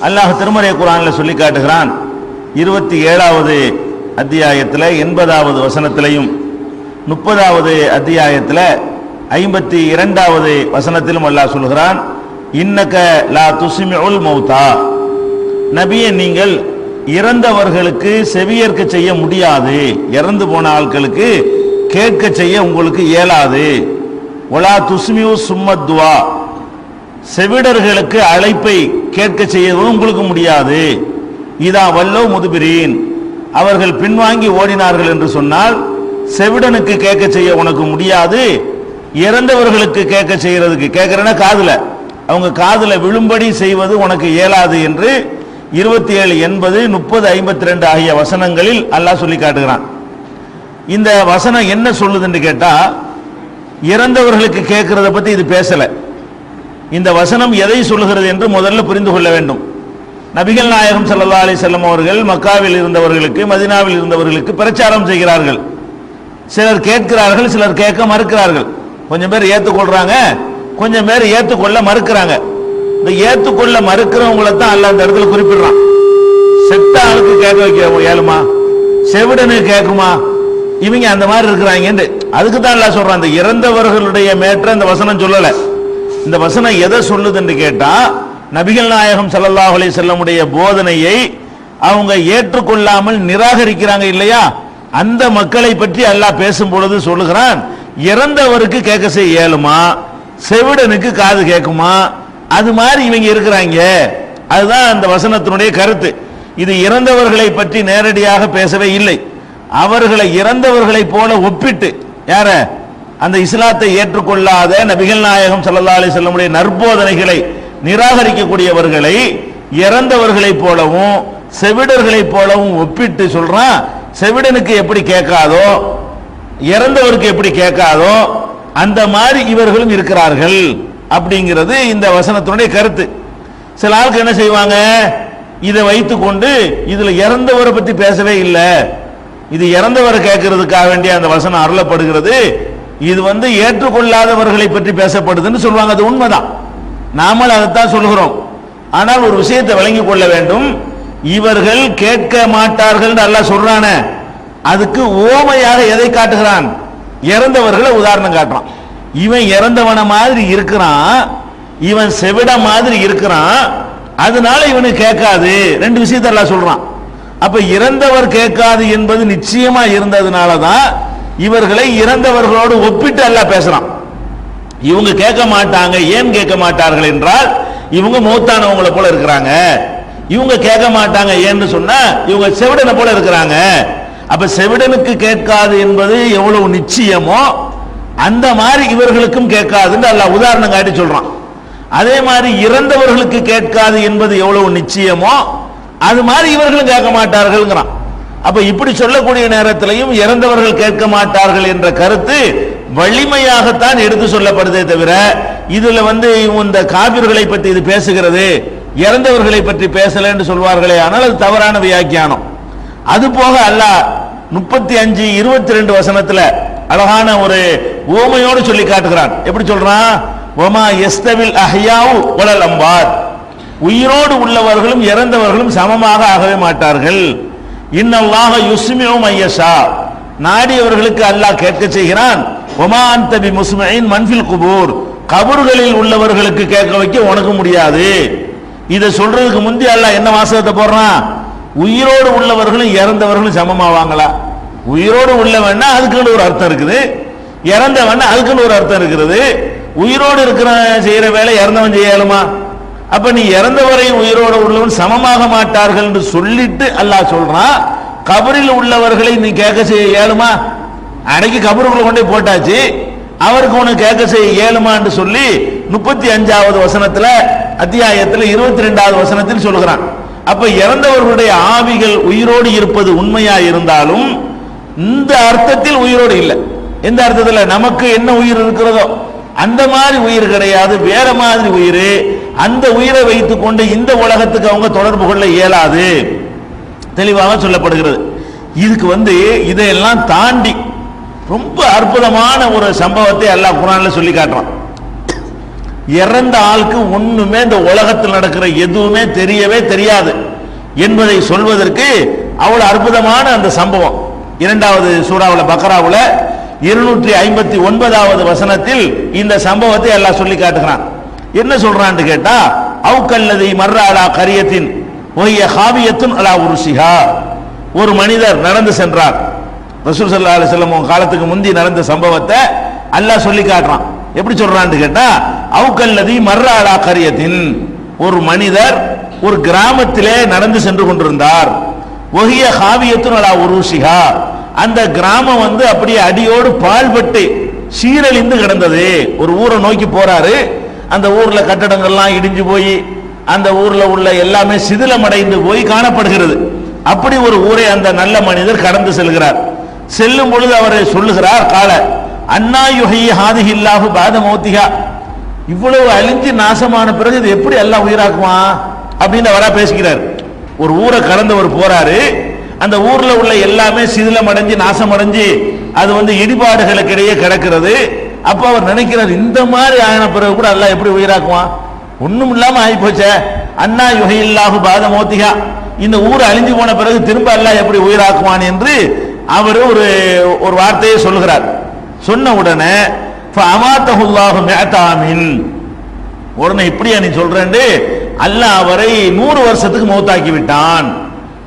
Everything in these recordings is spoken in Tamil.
அல்லாஹ் திருமறை குர்ஆனில் சொல்லி காட்டுகிறான். 27வது அத்தியாயத்தில் 80வது வசனத்திலையும் 30வது அத்தியாயத்தில் 52வது வசனத்திலும் அல்லாஹ் சொல்கிறான், இன்னக லா துஸ்மிஉல் மௌதா, நபியே நீங்கள் இறந்தவர்களுக்கு செவியேற்க செய்ய முடியாது, இறந்து போன ஆட்களுக்கு கேட்க செய்ய உங்களுக்கு இயலாது. ஒலா துஸ்மிஉ சும்மத்துவா, செவிடர்களுக்கு அழைப்பை கேட்க செய்யவும் உங்களுக்கு முடியாது. இதா வல்லோ முதுபிரீன், அவர்கள் பின்வாங்கி ஓடினார்கள் என்று சொன்னால் செவிடனுக்கு கேட்க செய்ய உனக்கு முடியாது, இறந்தவர்களுக்கு கேட்க செய்யறதுக்கு, கேட்கிறேன்னா காதுல, அவங்க காதுல விழும்படி செய்வது உனக்கு இயலாது என்று 27, 80, 30, 52 ஆகிய வசனங்களில் அல்லாஹ் சொல்லி காட்டுகிறான். இந்த வசனம் என்ன சொல்லுதுன்னு கேட்டா, இறந்தவர்களுக்கு கேட்கிறத பத்தி இது பேசல. இந்த வசனம் எதை சொல்லுகிறது என்று முதல்ல புரிந்து கொள்ள வேண்டும். நபிகள் நாயகம் ஸல்லல்லாஹு அலைஹி வஸல்லம் அவர்கள் மக்காவில் இருந்தவர்களுக்கு, மதீனாவில் இருந்தவர்களுக்கு பிரச்சாரம் செய்கிறார்கள். சிலர் கேட்கிறார்கள், சிலர் கேட்க மறுக்கிறார்கள். கொஞ்சம் பேர் ஏற்றுக்கொள்றாங்க, கொஞ்சம் பேர் ஏற்றுக்கொள்ள மறுக்கிறாங்க. இந்த ஏற்றுக்கொள்ள மறுக்கிறவங்களை தான் அல்லாஹ் அந்த இடத்துல குறிப்பிடுறான். செத்த ஆளுக்கு கேட்க வைக்க இயலுமா, செவிடனுக்கு கேட்குமா, இவங்க அந்த மாதிரி இருக்கிறாங்க. அதுக்கு தான் அல்லாஹ் சொல்றான். அந்த இறந்தவர்களுடைய மேற்ற இந்த வசனம் சொல்லல. இந்த வசனம் எதை சொல்லுதுன்னு கேட்டா, நபிகள் நாயகம் ஸல்லல்லாஹு அலைஹி வஸல்லமுடைய போதனையை அவங்க ஏற்றுக்கொள்ளாமல் நிராகரிக்கிறாங்க இல்லையா, அந்த மக்களை பற்றி அல்லாஹ் பேசும் பொழுது சொல்லுகிறான், இறந்தவருக்கு கேட்க செய்ய இயலுமா, செவிடனுக்கு காது கேட்குமா, அது மாதிரி இவங்க இருக்கிறாங்க. அதுதான் அந்த வசனத்தினுடைய கருத்து. இது இறந்தவர்களை பற்றி நேரடியாக பேசவே இல்லை. அவர்களை இறந்தவர்களை போல ஒப்பிட்டு, யார அந்த இஸ்லாத்தை ஏற்றுக்கொள்ளாத நபிகள் நாயகம் ஸல்லல்லாஹு அலைஹி வஸல்லமுடைய நற்போதனைகளை நிராகரிக்கக்கூடியவர்களை இறந்தவர்களை போலவும் செவிடர்களை போலவும் ஒப்பிட்டு சொல்றான். செவிடனுக்கு எப்படி கேட்காதோ, இறந்தவருக்கு எப்படி கேட்காதோ, அந்த மாதிரி இவர்களும் இருக்கிறார்கள் அப்படிங்கிறது இந்த வசனத்தினுடைய கருத்து. சில ஆளுக்கு என்ன செய்வாங்க, இதை வைத்துக்கொண்டு இதுல இறந்தவரை பத்தி பேசவே இல்லை, இது இறந்தவரை கேட்கறதுக்காக வேண்டிய அந்த வசனம் அருளப்படுகிறது, இது ஏற்றுக்கொள்ளாதவர்களை பற்றி பேசப்படுதுன்னு சொல்லுவாங்க. அது உண்மைதான், நாமல் அதைத்தான் சொல்கிறோம். ஆனால் ஒரு விஷயத்தை விளங்கிக் கொள்ள வேண்டும், இவர்கள் கேட்க மாட்டார்கள் அல்லாஹ் சொல்றான, அதுக்கு ஓமையாக எதை காட்டுகிறான், இறந்தவர்களை உதாரணம் காட்டுறான். இவன் இறந்தவன மாதிரி இருக்கிறான், இவன் செவிட மாதிரி இருக்கிறான், அதனால இவனுக்கு கேட்காது. ரெண்டு விஷயத்தை அல்லாஹ் சொல்றான். அப்ப இறந்தவர் கேட்காது என்பது நிச்சயமா இருந்ததுனால தான் இவர்களை இறந்தவர்களோடு ஒப்பிட்டு அல்லாஹ் பேசுறான். இவங்க கேட்க மாட்டாங்க, ஏன் கேட்க மாட்டார்கள் என்றால் இவங்க மௌத்தானவங்களை போல இருக்கிறாங்க. இவங்க கேட்க மாட்டாங்க ஏன்னு சொன்னா இவங்க செவிடனை போல இருக்கிறாங்க. அப்ப செவிடனுக்கு கேட்காது என்பது எவ்வளவு நிச்சயமோ அந்த மாதிரி இவர்களுக்கும் கேட்காதுன்னு அல்லாஹ் உதாரணம் காட்டி சொல்றான். அதே மாதிரி இறந்தவர்களுக்கு கேட்காது என்பது எவ்வளவு நிச்சயமோ அது மாதிரி இவர்களும் கேட்க மாட்டார்கள்ங்கிறான். அப்ப இப்படி சொல்லக்கூடிய நேரத்திலையும் இறந்தவர்கள் கேட்க மாட்டார்கள் என்ற கருத்து வலிமையாகத்தான் எடுத்து சொல்லப்படுதே தவிர, இதுல இந்த காபிர்களை பற்றி இது பேசுகிறது, இறந்தவர்களை பற்றி பேசல என்று சொல்வார்களே, ஆனால் அது தவறான வியாக்கியானம். அது போக அல்லாஹ் 35, 22 வசனத்துல அழகான ஒரு ஓமையோடு சொல்லி காட்டுகிறான். எப்படி சொல்றான், வமா யஸ்தவில் அஹ்யாவு வலல் அம்வாத், உயிரோடு உள்ளவர்களும் இறந்தவர்களும் சமமாக ஆகவே மாட்டார்கள். இன்னல்லாஹ யுஸ்மிஉ மையஷா, நாடியவர்களுக்கு அல்லாஹ் கேட்க செய்கிறான். வமா அன்த பிமுஸ்மிஇன் மன் ஃபில் குபூர், கபர்களில் உள்ளவர்களுக்கு கேட்க வைக்க உனக்கு முடியாது. இதை சொல்றதுக்கு முந்தி அல்லாஹ் என்ன வாசகத்தை போடுறான், உயிரோடு உள்ளவர்களும் இறந்தவர்களும் சமமாவாங்களா? உயிரோடு உள்ளவன்னா அதுக்குன்னு ஒரு அர்த்தம் இருக்குது, இறந்தவன்னா அதுக்குன்னு ஒரு அர்த்தம் இருக்கிறது. உயிரோடு இருக்கிற செய்யற வேலை இறந்தவன் செய்யலுமா? அப்ப நீ இறந்தவரை உயிரோடு உள்ளவன் சமமாக மாட்டார்கள் என்று சொல்லிட்டு அல்லாஹ் சொல்றான், கபரில் உள்ளவர்களை நீ கேட்க செய்ய இயலுமா? அன்னைக்கு கபருக்குள்ள கொண்டே போட்டாச்சு, அவருக்கு உனக்கு கேட்க செய்ய இயலுமா என்று சொல்லி 35வது வசனத்துல அத்தியாயத்துல 22வது வசனத்தில் சொல்கிறான். அப்ப இறந்தவர்களுடைய ஆவிகள் உயிரோடு இருப்பது உண்மையா இருந்தாலும் இந்த அர்த்தத்தில் உயிரோடு இல்லை. எந்த அர்த்தத்தில் நமக்கு என்ன உயிர் இருக்கிறதோ அந்த மாதிரி உயிர் கிடையாது, வேற மாதிரி உயிர். அந்த உயிரை வைத்துக் கொண்டு இந்த உலகத்துக்கு அவங்க தொடர்பு கொள்ள இயலாது, தெளிவாக சொல்லப்படுகிறது. இதுக்கு இதையெல்லாம் தாண்டி ரொம்ப அற்புதமான ஒரு சம்பவத்தை அல்லாஹ் குர்ஆன்ல சொல்லி காட்டுறான். இறந்த ஆளுக்கு ஒண்ணுமே இந்த உலகத்தில் நடக்கிற எதுவுமே தெரியவே தெரியாது என்பதை சொல்வதற்கு அவ்வளவு அற்புதமான அந்த சம்பவம். இரண்டாவது சூராவுல பக்ராவுல 259வது வசனத்தில் இந்த சம்பவத்தை அல்லாஹ் சொல்லி காட்டுகிறான். என்ன சொல்றான்னு கேட்டா, அவுக்கல்லதி மர்ர அலா கரியத்தின் ஒய்ய ஹாவியத்துன் அலா உருசிஹா, ஒரு மனிதர் நடந்து சென்றார். ரசூல் ஸல்லல்லாஹு அலைஹி வஸல்லம் காலத்துக்கு முந்தி நடந்த சம்பவத்தை அல்லாஹ் சொல்லி காட்டுறான். எப்படி சொல்றான்னு கேட்டா, அவுக்கல்லதி மர்ர அலா கரியத்தின், ஒரு மனிதர் ஒரு கிராமத்திலே நடந்து சென்று கொண்டிருந்தார். ஒஹிய ஹாவியத்துன் அலா உருசிஹா, அந்த கிராமம் அப்படியே அடியோடு பாழ்பட்டு சீரழிந்து கிடந்தது. ஒரு ஊரை நோக்கி போறாரு, அந்த ஊர்ல கட்டடங்கள்லாம் இடிஞ்சு போய் அந்த ஊர்ல உள்ள எல்லாமே சிதிலமடைந்து போய் காணப்படுகிறது. அப்படி ஒரு ஊரை அந்த நல்ல மனிதர் கடந்து செல்கிறார். செல்லும் பொழுது அவர் சொல்லுகிறார், கால அன்னா யுஹி ஹாதிஹில்லாஹு பாத மௌத்திஹா, இவ்வளவு அழிஞ்சு நாசமான பிறகு இது எப்படி அல்லாஹ் உயிராக்குவான் அப்படின்னு அவரா பேசுகிறார். ஒரு ஊரை கடந்தவர் போறாரு, அந்த ஊர்ல உள்ள எல்லாமே சிதிலம் அடைஞ்சு நாசம் அடைஞ்சு அது இடிபாடுகளுக்கு இடையே கிடக்கிறது. அப்ப அவர் நினைக்கிறார், இந்த மாதிரி ஆன பிறகு கூட அல்லாஹ் எப்படி உயிராக்குவான், ஒண்ணும் இல்லாம ஆகி போச்சே. அன்னா யுஹில்லாஹு பாத மௌத்திஹா, இந்த ஊர் அழிஞ்சு போன பிறகு திரும்ப அல்லாஹ் எப்படி உயிராக்குவான் என்று அவர் ஒரு வார்த்தையை சொல்லுகிறார். சொன்ன உடனே ஃபஅமாத்தஹுல்லாஹு மிஅதாமின், உடனே இப்படியா நீ சொல்றேன், அல்லாஹ் அவரை 100 வருஷத்துக்கு மௌத்தாக்கி விட்டான்.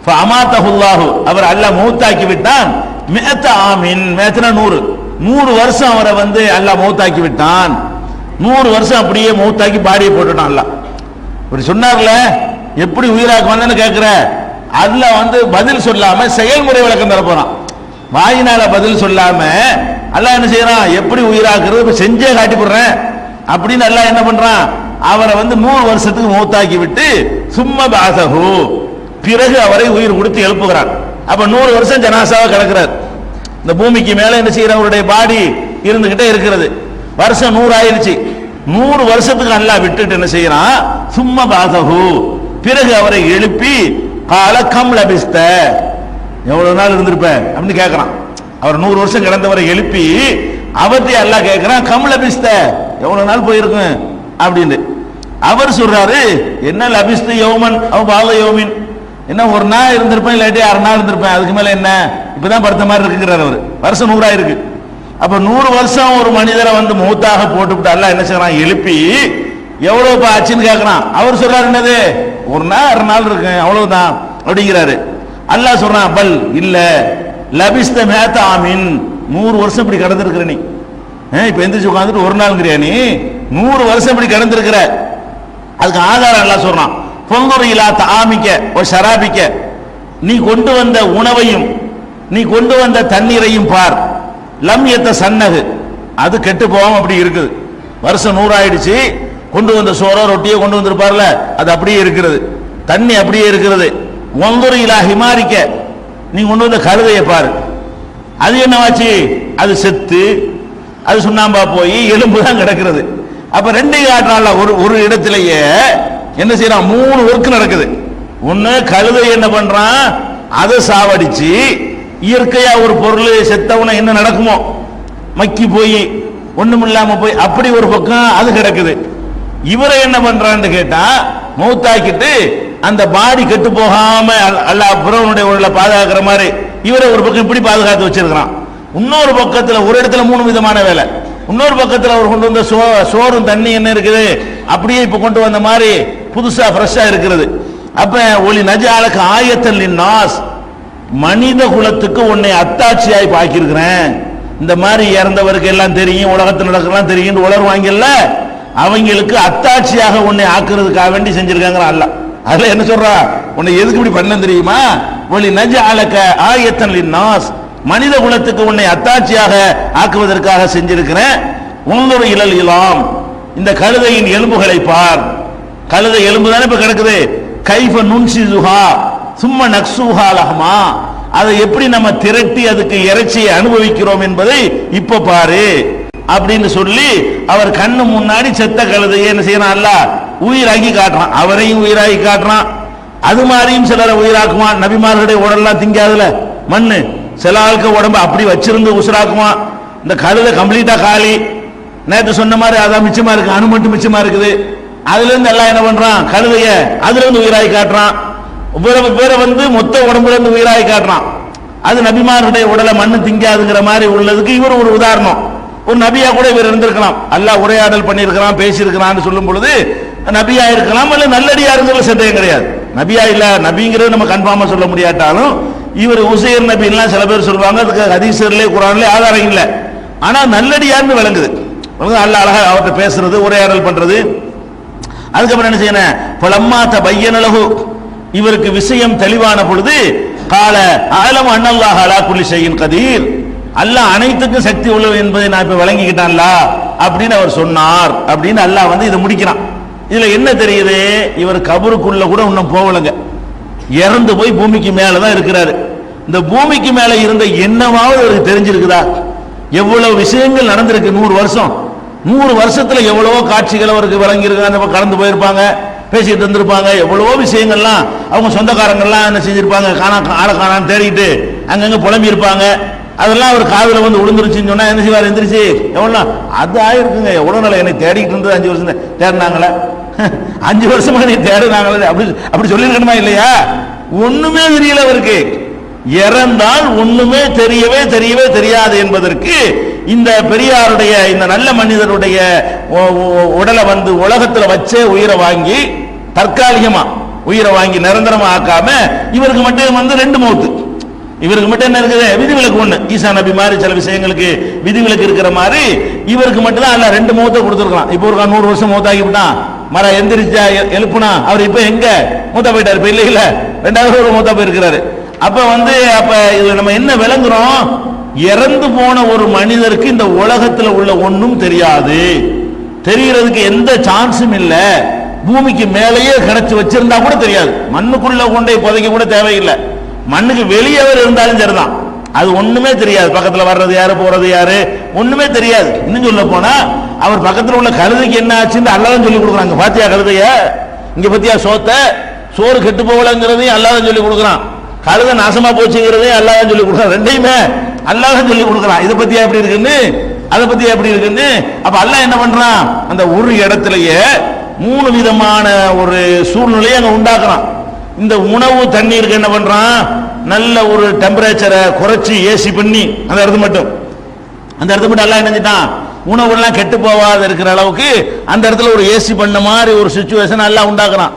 ஃபஅமாத்தஹுல்லாஹு, அவர் அல்லாஹ் மௌத்தாக்கி விட்டான். மிஅதாமின், மிஅத்னா 100, 100 வருஷம் அவரை அல்லாஹ் மௌத்தாக்கி விட்டான். 100 வருஷம் அப்படியே மௌத்தாக்கி பாடியை போட்டுட்டான் அல்லாஹ். இப்படி சொன்னார்ல, எப்படி உயிராக்குவான்னு கேட்கிற, அல்லாஹ் பதில் சொல்லாம செயல்முறை விளக்கம் தர போறான். வாயினால பதில் சொல்லாம அல்லாஹ் என்ன செய்யறான், எப்படி உயிராக்குறது செஞ்சே காட்டி போடுறேன் அப்படின்னு அல்லாஹ் என்ன பண்றான், அவரை 100 வருஷத்துக்கு மௌத்தாக்கி விட்டு சும்ம பாசஹு, பிறகு அவரை உயிர் கொடுத்து எழுப்புகிறான். அப்ப 100 வருஷம் ஜனாசாவா கிடக்கிறார். இந்த பூமிக்கு மேல என்ன செய்யற, அவருடைய பாடி இருந்துகிட்டே இருக்கிறது. வருஷம் 100 ஆயிருச்சு. 100 வருஷத்துக்கு அல்லாஹ் விட்டுட்டு என்ன செய்யறான், சும்ம பாசஹு, பிறகு அவரை எழுப்பி கால கம் லபிஸ்த, எவ்வளவு நாள் இருந்திருப்ப அப்படின்னு கேட்கிறான். அவர் 100 வருஷம் கிடந்தவரை எழுப்பி அவர்கிட்ட அல்லாஹ் கேட்கிறான், கம் லபிஸ்த, எவ்வளவு நாள் போயிருக்கும் அப்படின்னு. அவர் சொல்றாரு, என்ன லபிஸ்த யௌமன் அவ பால யௌமின், என்ன ஒரு நாள் இருந்திருப்பேன் இல்லாட்டி 6 நாள் இருந்திருப்பேன், அதுக்கு மேல என்ன, இப்பதான் படுத்த மாதிரி இருக்குங்கிறார் அவர். வருஷம் 100 ஆயிருக்கு. அப்ப 100 வருஷம் ஒரு மனிதரை மௌத்தாக போட்டுவிட்டு அல்லாஹ் என்ன செய்யறான், எழுப்பி எவ்வளவு ஆச்சுன்னு கேட்கறான். அவர் சொல்றாரு, என்னது ஒரு நாள் 6 நாள் இருக்கு அவ்வளவுதான் அப்படிங்கிறாரு. அல்லாஹ் சொல்றான், பல் இல்ல லபிஸ்த மிஅதாமின், 100 வருஷம் இப்படி கடந்திருக்கிற நீ. இப்ப எந்திரிச்சு உட்காந்துட்டு ஒரு நாள்ங்கிறியா நீ, 100 வருஷம் இப்படி கடந்திருக்கிற. அதுக்கு ஆதாரம் அல்லாஹ் சொல்றான், பொங்குரு இலா தஆமிக்க வ ஷராபிக்க, நீ கொண்டு வந்த உணவையும் நீ கொண்டு வந்த தண்ணீரையும் பார். லம் யத்த சன்னகு, அது கெட்டு போகாம அப்படி இருக்குது. வருஷம் 100 ஆயிடுச்சு, கொண்டு வந்த சோறோ ரொட்டியோ கொண்டு வந்திருப்பார்ல, அது அப்படியே இருக்கிறது, தண்ணி அப்படியே இருக்கிறது. ஒங்குரு இலா ஹிமாரிக்க, நீ கொண்டு வந்த கழுதையை பாரு, அது என்னவாச்சு, அது செத்து அது சுண்ணாம்பா போய் எலும்பு தான் கிடக்கிறது. அப்ப ரெண்டையும் காட்டுறான்ல, ஒரு இடத்திலேயே என்ன செய்யறான், 3 ஒர்க் நடக்குது. ஒண்ணு கழுதை என்ன பண்றான், அதை சாவடிச்சு இயற்கையா ஒரு பொருள் செத்தவன என்ன நடக்குமோ மக்கி போய் ஒண்ணுமில்லாம போய் அப்படி ஒரு பக்கம் அது கிடக்குது. இவரை என்ன பண்றான்னு கேட்டா, மௌத்தாக்கிட்டு அந்த பாடி கெட்டு போகாம அல்லாஹ் புறவனுடைய உள்ள பாதுகாக்கிற மாதிரி இவரை ஒரு பக்கம் இப்படி பாதுகாத்து வச்சிருக்கிறான். இன்னொரு பக்கத்துல ஒரு இடத்துல 3 விதமான வேலை. இன்னொரு பக்கத்துல அவர் கொண்டு வந்த சோறும் தண்ணி என்ன இருக்குது, அப்படியே இப்ப கொண்டு வந்த மாதிரி புதுசா ஃப்ரெஷ்ஷா இருக்கிறது. அப்ப ஒளி நஜாலக்கு ஆயத்தல் நாஸ், மனித குலத்துக்கு உன்னை அத்தாட்சியாய் பாக்கியிருக்கிறேன். இந்த மாதிரி இறந்தவருக்கு எல்லாம் தெரியும், உலகத்தில் நடக்கலாம் தெரியும் உளர்வாங்கல்ல, அவங்களுக்கு அத்தாட்சியாக உன்னை ஆக்குறதுக்காக வேண்டி செஞ்சிருக்காங்க அல்லாஹ். அதுல என்ன சொல்றா, உன்னை எதுக்கு இப்படி பண்ண தெரியுமா, ஒளி நஜாலக்க ஆயத்தல் நாஸ், மனித குலத்துக்கு உன்னை அத்தாட்சியாக ஆக்குவதற்காக செஞ்சிருக்கிறேன். உன்னொரு இழல் இலாம், இந்த கழுதையின் எலும்புகளை பார். கழுதை எலும்பு தானே இப்ப கிடக்குது. கைஃப நுன்சிதுஹா சும்ம நக்ஸூஹா லஹ்மா, அதை எப்படி நம்ம திரட்டி அதுக்கு இறைச்சியை அனுபவிக்கிறோம் என்பதை இப்ப பாரு அப்படின்னு சொல்லி அவர் கண்ணு முன்னாடி செத்த கழுதையை என்ன செய்யறான், அல்லாஹ் உயிராக்கி காட்டுறான். அவரையும் உயிராக்கி காட்டுறான், அது மாதிரியும் சிலரை உயிராக்குவான். நபிமார்களுடைய உடல்லாம் திங்காதுல மண்ணு, சில ஆளுக்கு உடம்பு அப்படி வச்சிருந்து உசுராக்குவான். இந்த கழுதை கம்ப்ளீட்டா காலி, நேற்று சொன்ன மாதிரி அதான் மிச்சமா இருக்கு, அணு மட்டும் மிச்சமா இருக்குது. அதுல இருந்து எல்லாம் என்ன பண்றான், கழுதைய அதுல இருந்து உயிராய் காட்டுறான். வேற வந்து மொத்த உடம்புல இருந்து உயிராய் காட்டுறான். அது நபிமாருடைய உடலை மண்ணு திங்காதுங்கிற மாதிரி உள்ளதுக்கு இவர் ஒரு உதாரணம். ஒரு நபியா கூட இவர் இருந்திருக்கலாம். அல்லாஹ் உரையாடல் பண்ணியிருக்கிறான், பேசியிருக்கிறான்னு சொல்லும் பொழுது நபியா இருக்கலாம், அல்ல நல்லடியா இருந்தது சந்தேகம் கிடையாது. நபியா இல்ல, நபிங்கிறது நம்ம கன்ஃபார்மா சொல்ல முடியாட்டாலும் இவர் உசைர் நபி எல்லாம் சில பேர் சொல்லுவாங்க, அதுக்கு ஹதீஸ்லயே குர்ஆன்லயே ஆதாரம் இல்லை. ஆனா நல்லடியார்னு விளங்குது. அல்லாஹ் அழகா அவர்கிட்ட பேசுறது, உரையாடல் பண்றது. அதுக்கப்புறம் என்ன செய்யணும், பலம்மா தபய்யனலஹு, இவருக்கு விஷயம் தெளிவான பொழுது கால அலமு அன்னல்லாஹ் அலா குல்லி ஷைஇன் கதீர், அல்லாஹ் அனைத்துக்கும் சக்தி உள்ளவன் என்பதை நான் இப்ப விளங்கிக்கிட்டான்ல அப்படின்னு அவர் சொன்னார் அப்படின்னு அல்லாஹ் வந்து இதை முடிக்கிறான். இதுல என்ன தெரியுது, இவர் கபருக்குள்ள கூட இன்னும் போகலங்க, இறந்து போய் பூமிக்கு மேலதான் இருக்கிறாரு. இந்த பூமிக்கு மேல இருந்த என்னவாவது அவருக்கு தெரிஞ்சிருக்குதா? எவ்வளவு விஷயங்கள் நடந்திருக்கு 100 வருஷம். 100 வருஷத்துல எவ்வளவோ காட்சிகள் அவருக்கு விளங்கி இருக்காங்க, கடந்து போயிருப்பாங்க, பேசிட்டு இருந்திருப்பாங்க. எவ்வளவோ விஷயங்கள்லாம் அவங்க சொந்தக்காரங்கள்லாம் என்ன செஞ்சிருப்பாங்க, ஆளை காணான்னு தேடிட்டு அங்கங்க புலம்பி இருப்பாங்க. அதெல்லாம் அவர் காதுல வந்து விழுந்துருச்சுன்னு சொன்னா என்ன செய்வார், எந்திரிச்சு எவ்வளோ அது ஆயிருக்குங்க, எவ்வளவு நாள் என்னை தேடிட்டு இருந்தது, 5 வருஷம் தேடினாங்களே, 5 வருஷமா நீ தேடினாங்களே அப்படி சொல்லிருக்கணுமா இல்லையா? ஒண்ணுமே தெரியல அவருக்கு. இறந்தால் ஒண்ணுமே தெரியவே தெரியாது என்பதற்கு இந்த பெரியாருடைய இந்த நல்ல மனிதருடைய உடலை வந்து உலகத்துல வச்சே உயிரை வாங்கி, தற்காலிகமா உயிரை வாங்கி நிரந்தரமா ஆக்காம இவருக்கு மட்டும் வந்து 2 மௌத்து. இவருக்கு மட்டும் என்ன இருக்குது, விதிவிலக்கு ஒண்ணு. ஈசா நபி மாதிரி சில விஷயங்களுக்கு விதிவிலக்கு இருக்கிற மாதிரி இவருக்கு மட்டும் தான் 2 மௌத்தை கொடுத்துருக்கலாம். இப்போ ஒரு 100 வருஷம் மௌத்தாகி விட்டான், மர எந்திரிச்சா எழுப்புனா அவர் இப்ப எங்க மூத்தா போயிட்டாரு, இப்ப இல்ல 2வது ஒரு மூத்தா போயிருக்கிறாரு. அப்ப வந்து அப்ப இதுல நம்ம என்ன விளங்குறோம், இறந்து போன ஒரு மனிதருக்கு இந்த உலகத்துல உள்ள ஒண்ணும் தெரியாது, தெரியறதுக்கு எந்த சான்ஸும் இல்ல. பூமிக்கு மேலேயே கிடைச்சு வச்சிருந்தா கூட தெரியாது, மண்ணுக்குள்ள கொண்டே புதைக்க கூட தேவையில்லை, மண்ணுக்கு வெளியவர் இருந்தாலும் சரிதான், அது ஒண்ணுமே தெரியாது. பக்கத்துல வர்றது யாரு, போறது யாரு, ஒண்ணுமே தெரியாது. இன்னும் சொல்ல போனா அவர் பக்கத்துல உள்ள கழுதைக்கு என்ன ஆச்சுன்னு அல்லாஹ் சொல்லி கொடுக்குறாங்க. பாத்தியா கழுதைய, இங்க பத்தியா சோறு கெட்டு போகலங்கிறதையும் அல்லாஹ் சொல்லி கொடுக்குறான், கழுதை நாசமா போச்சுங்கிறதையும் அல்லாஹ் சொல்லி கொடுக்குறான். ரெண்டையுமே அல்லாஹ் சொல்லி கொடுக்குறான். இதை பத்தியா எப்படி இருக்குன்னு, அதை பத்தியா எப்படி இருக்குன்னு. அப்ப அல்லாஹ் என்ன பண்றான், அந்த ஒரு இடத்திலேயே 3 விதமான ஒரு சூழ்நிலையை அங்க உண்டாக்குறான். இந்த உணவு தண்ணீருக்கு என்ன பண்றான், நல்ல ஒரு டெம்பரேச்சரை குறைச்சி ஏசி பண்ணி அந்த இடத்து மட்டும் எல்லாம் என்ன செஞ்சிட்டான், உணவு எல்லாம் கெட்டு போகாத இருக்கிற அளவுக்கு அந்த இடத்துல ஒரு ஏசி பண்ண மாதிரி ஒரு சிச்சுவேஷன் எல்லாம் உண்டாக்குறான்.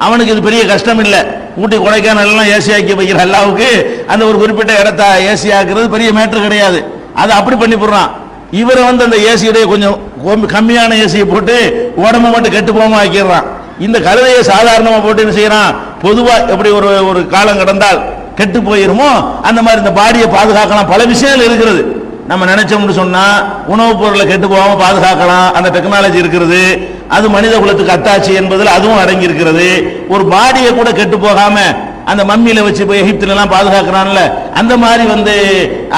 அவனுக்கு இது பெரிய கஷ்டம் இல்லை. ஊட்டி கொடைக்கானல் எல்லாம் ஏசி ஆக்கி வைக்கிற அல்லாவுக்கு அந்த ஒரு குறிப்பிட்ட இடத்த ஏசி ஆக்குறது பெரிய மேட்டர் கிடையாது. அதை அப்படி பண்ணி போடுறான். இவரை வந்து அந்த ஏசியுடைய கொஞ்சம் கம்மியான ஏசியை போட்டு உடம்பு மட்டும் கெட்டு போகாம ஆக்கிடுறான். இந்த கழுதையை சாதாரணமா போட்டு என்ன செய்யறான், பொதுவா எப்படி ஒரு காலம் கடந்தால் கெட்டு போயிருமோ அந்த மாதிரி இந்த பாடியை பாதுகாக்கலாம். பல விஷயங்கள் இருக்கிறது. நம்ம நினைச்சோம்னு சொன்னா உணவுப் பொருளை கெட்டு போகாம பாதுகாக்கலாம், அந்த டெக்னாலஜி இருக்கிறது. அது மனித குலத்துக்கு அத்தாட்சி என்பதில் அதுவும் அடங்கி இருக்கிறது. ஒரு பாடியை கூட கெட்டு போகாம அந்த மம்மியில வச்சு போய் எகிப்துல எல்லாம் பாதுகாக்கிறான்ல, அந்த மாதிரி வந்து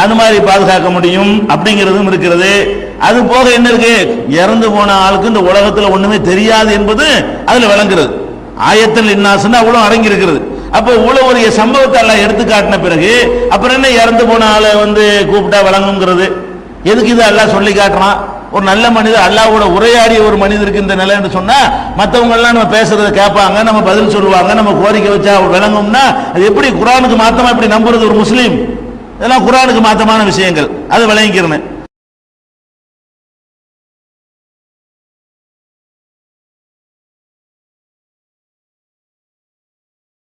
அது மாதிரி பாதுகாக்க முடியும் அப்படிங்கிறதும் இருக்கிறது. அது போக என்ன இருக்கு, இறந்து போன ஆளுக்கு இந்த உலகத்துல ஒண்ணுமே தெரியாது என்பது அதுல விளங்குறது. ஆயத்தில் இன்னாசுன்னு அவ்வளவு அடங்கி இருக்கிறது. அப்ப இவ்வளவு ஒரு சம்பவத்தை எல்லாம் எடுத்து காட்டின பிறகு அப்புறம் என்ன இறந்து போன ஆளை வந்து கூப்பிட்டா விளங்குங்கிறது எதுக்கு? இது எல்லாம் சொல்லி காட்டுறான். ஒரு நல்ல மனிதர், அல்லாஹ்வோட உரையாடிய ஒரு மனிதருக்கு இந்த நிலை என்று சொன்னா மற்றவங்க எல்லாம் நம்ம பேசுறதை கேட்பாங்க, நம்ம பதில் சொல்லுவாங்க, நம்ம கோரிக்கை வச்சா விளங்கும்னா அது எப்படி குர்ஆனுக்கு மாத்தமா எப்படி நம்புறது ஒரு முஸ்லீம்? இதெல்லாம் குர்ஆனுக்கு மாத்தமான விஷயங்கள், அது விளங்கிக்கிறேன்.